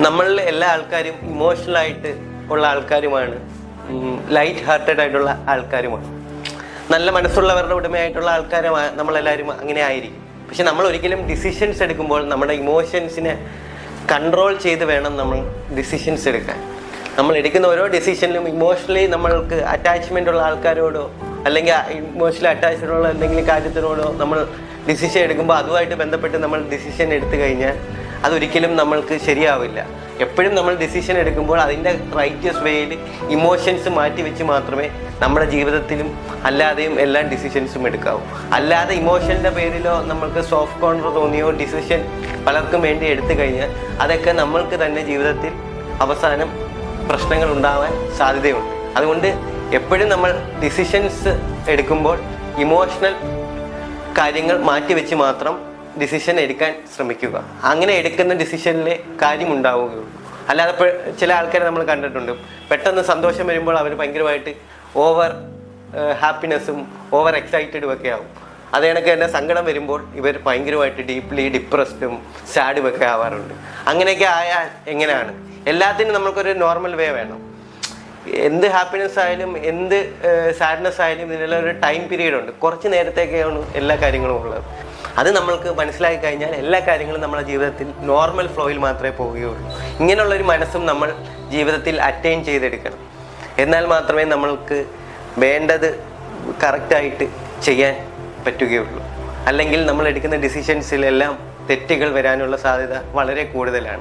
നമ്മളിൽ എല്ലാ ആൾക്കാരും ഇമോഷണലായിട്ട് ഉള്ള ആൾക്കാരുമാണ്, ലൈറ്റ് ഹാർട്ടഡ് ആയിട്ടുള്ള ആൾക്കാരുമാണ്. നല്ല മനസ്സുള്ളവരുടെ ഉടമയായിട്ടുള്ള ആൾക്കാരുമാണ് നമ്മളെല്ലാവരും, അങ്ങനെ ആയിരിക്കും. പക്ഷെ നമ്മൾ ഒരിക്കലും ഡിസിഷൻസ് എടുക്കുമ്പോൾ നമ്മുടെ ഇമോഷൻസിനെ കൺട്രോൾ ചെയ്ത് വേണം നമ്മൾ ഡിസിഷൻസ് എടുക്കാൻ. നമ്മൾ എടുക്കുന്ന ഓരോ ഡിസിഷനിലും ഇമോഷണലി നമ്മൾക്ക് അറ്റാച്ച്മെൻ്റ് ഉള്ള ആൾക്കാരോടോ അല്ലെങ്കിൽ ഇമോഷണലി അറ്റാച്ച്ഡ് ഉള്ള എന്തെങ്കിലും കാര്യത്തിനോടോ നമ്മൾ ഡിസിഷൻ എടുക്കുമ്പോൾ അതുമായിട്ട് ബന്ധപ്പെട്ട് നമ്മൾ ഡിസിഷൻ എടുത്തു കഴിഞ്ഞാൽ അതൊരിക്കലും നമ്മൾക്ക് ശരിയാവില്ല. എപ്പോഴും നമ്മൾ ഡിസിഷൻ എടുക്കുമ്പോൾ അതിൻ്റെ റൈറ്റസ് വേയിൽ ഇമോഷൻസ് മാറ്റി വെച്ച് മാത്രമേ നമ്മുടെ ജീവിതത്തിലും അല്ലാതെയും എല്ലാ ഡിസിഷൻസും എടുക്കാവൂ. അല്ലാതെ ഇമോഷൻ്റെ പേരിലോ നമ്മൾക്ക് സോഫ്റ്റ് കോർണർ തോന്നിയോ ഡിസിഷൻ പലർക്കും വേണ്ടി എടുത്തു കഴിഞ്ഞാൽ അതൊക്കെ നമ്മൾക്ക് തന്നെ ജീവിതത്തിൽ അവസാനം പ്രശ്നങ്ങൾ ഉണ്ടാവാൻ സാധ്യതയുണ്ട്. അതുകൊണ്ട് എപ്പോഴും നമ്മൾ ഡിസിഷൻസ് എടുക്കുമ്പോൾ ഇമോഷണൽ കാര്യങ്ങൾ മാറ്റിവെച്ച് മാത്രം ഡിസിഷൻ എടുക്കാൻ ശ്രമിക്കുക. അങ്ങനെ എടുക്കുന്ന ഡിസിഷനിലെ കാര്യം ഉണ്ടാവുകയുള്ളൂ. അല്ലാതെ ചില ആൾക്കാരെ നമ്മൾ കണ്ടിട്ടുണ്ട്, പെട്ടെന്ന് സന്തോഷം വരുമ്പോൾ അവർ ഭയങ്കരമായിട്ട് ഓവർ ഹാപ്പിനെസ്സും ഓവർ എക്സൈറ്റഡും ഒക്കെ ആവും. അത് കണക്ക് തന്നെ സങ്കടം വരുമ്പോൾ ഇവർ ഭയങ്കരമായിട്ട് ഡീപ്ലി ഡിപ്രസ്ഡും സാഡും ഒക്കെ ആവാറുണ്ട്. അങ്ങനെയൊക്കെ ആയാൽ എങ്ങനെയാണ്? എല്ലാത്തിനും നമുക്കൊരു നോർമൽ വേ വേണം. എന്ത് ഹാപ്പിനെസ് ആയാലും എന്ത് സാഡ്നെസ് ആയാലും ഇതിനുള്ള ഒരു ടൈം പീരീഡ് ഉണ്ട്. കുറച്ച് നേരത്തേക്കാണ് എല്ലാ കാര്യങ്ങളും ഉള്ളത്. അത് നമ്മൾക്ക് മനസ്സിലാക്കി കഴിഞ്ഞാൽ എല്ലാ കാര്യങ്ങളും നമ്മുടെ ജീവിതത്തിൽ നോർമൽ ഫ്ലോയിൽ മാത്രമേ പോവുകയുള്ളൂ. ഇങ്ങനെയുള്ളൊരു മനസ്സും നമ്മൾ ജീവിതത്തിൽ അറ്റൈൻ ചെയ്തെടുക്കണം. എന്നാൽ മാത്രമേ നമ്മൾക്ക് വേണ്ടത് കറക്റ്റായിട്ട് ചെയ്യാൻ പറ്റുകയുള്ളൂ. അല്ലെങ്കിൽ നമ്മൾ എടുക്കുന്ന ഡിസിഷൻസിലെല്ലാം തെറ്റുകൾ വരാനുള്ള സാധ്യത വളരെ കൂടുതലാണ്.